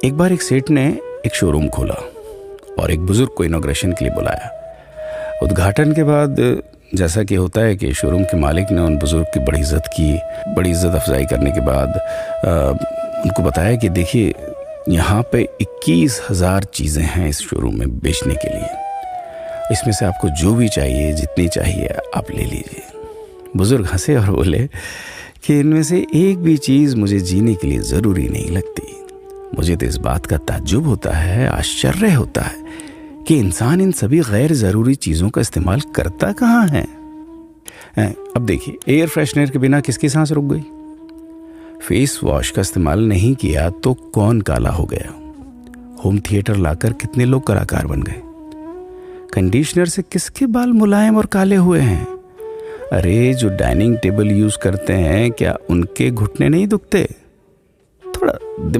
एक बार एक सेठ ने एक शोरूम खोला और एक बुजुर्ग को इनॉग्रेशन के लिए बुलाया। उद्घाटन के बाद जैसा कि होता है कि शोरूम के मालिक ने उन बुजुर्ग की बड़ी इज्जत की। बड़ी इज्जत अफजाई करने के बाद उनको बताया कि देखिए, यहाँ पे 21,000 चीज़ें हैं इस शोरूम में बेचने के लिए। इसमें से आपको जो भी चाहिए, जितनी चाहिए, आप ले लीजिए। बुजुर्ग हंसे और बोले कि इनमें से एक भी चीज़ मुझे जीने के लिए ज़रूरी नहीं लगती। मुझे तो इस बात का ताज्जुब होता है, आश्चर्य होता है कि इंसान इन सभी गैर ज़रूरी चीज़ों का इस्तेमाल करता कहाँ है। अब देखिए, एयर फ्रेशनर के बिना किसकी सांस रुक गई? फेस वॉश का इस्तेमाल नहीं किया तो कौन काला हो गया? होम थिएटर लाकर कितने लोग कलाकार बन गए? कंडीशनर से किसके बाल मुलायम और काले हुए हैं? अरे, जो डाइनिंग टेबल यूज़ करते हैं, क्या उनके घुटने नहीं दुखते? थोड़ा दिमाग